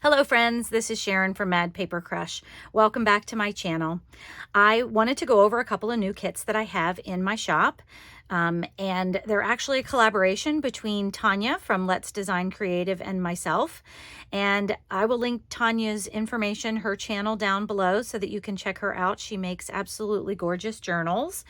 Hello friends, this is Sharon from Mad Paper Crush. Welcome back to my channel. I wanted to go over a couple of new kits that I have in my shop. And they're actually a collaboration between Tonya from Let's Design Creative and myself. And I will link Tonya's information, her channel down below so that you can check her out. She makes absolutely gorgeous journals.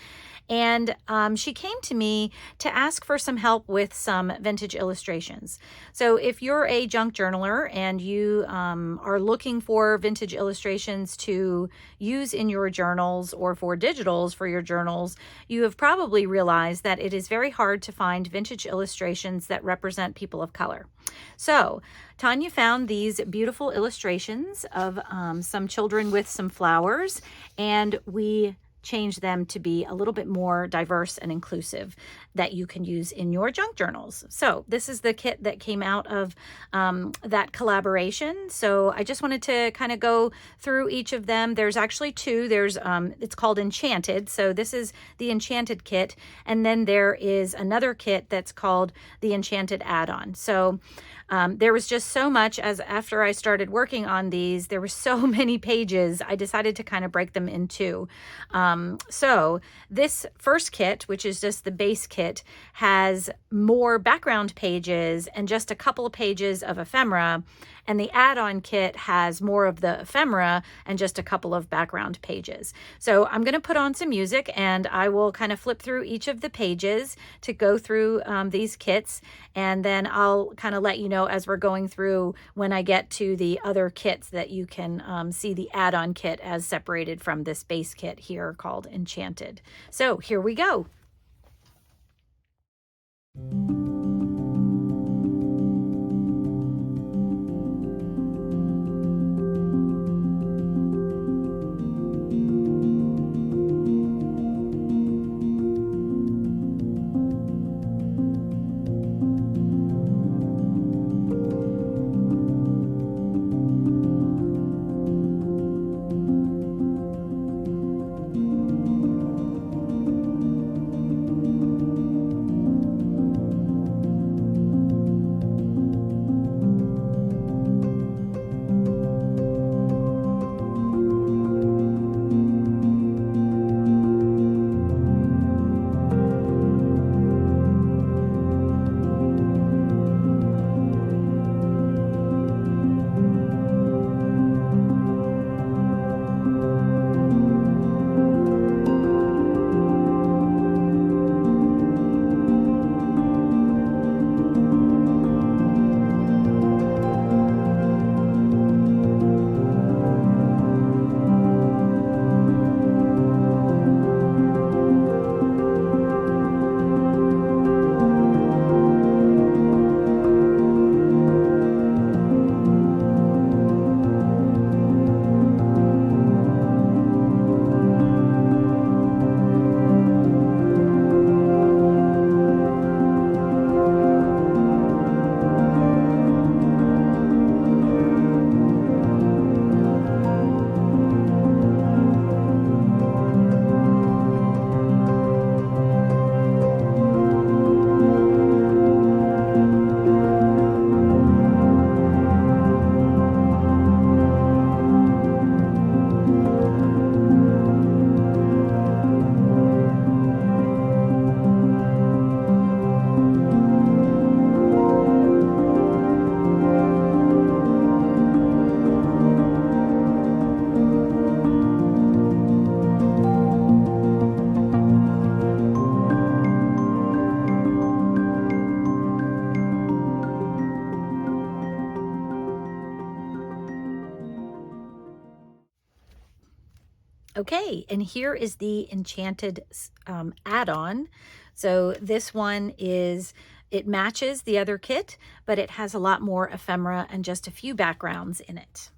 And she came to me to ask for some help with some vintage illustrations. So if you're a junk journaler and you are looking for vintage illustrations to use in your journals or for digitals for your journals, you have probably realized that it is very hard to find vintage illustrations that represent people of color. So Tonya found these beautiful illustrations of some children with some flowers, and we change them to be a little bit more diverse and inclusive that you can use in your junk journals. So this is the kit that came out of that collaboration. So I just wanted to kind of go through each of them. There's actually two. There's it's called Enchanted. So this is the Enchanted kit. And then there is another kit that's called the Enchanted add-on. So there was just so much after I started working on these, there were so many pages, I decided to kind of break them in two. So this first kit, which is just the base kit, has more background pages and just a couple of pages of ephemera. And the add-on kit has more of the ephemera and just a couple of background pages. So I'm going to put on some music and I will kind of flip through each of the pages to go through these kits. And then I'll kind of let you know as we're going through when I get to the other kits that you can see the add-on kit as separated from this base kit here called Enchanted. So here we go. Okay, and here is the Enchanted add-on. So this one it matches the other kit, but it has a lot more ephemera and just a few backgrounds in it.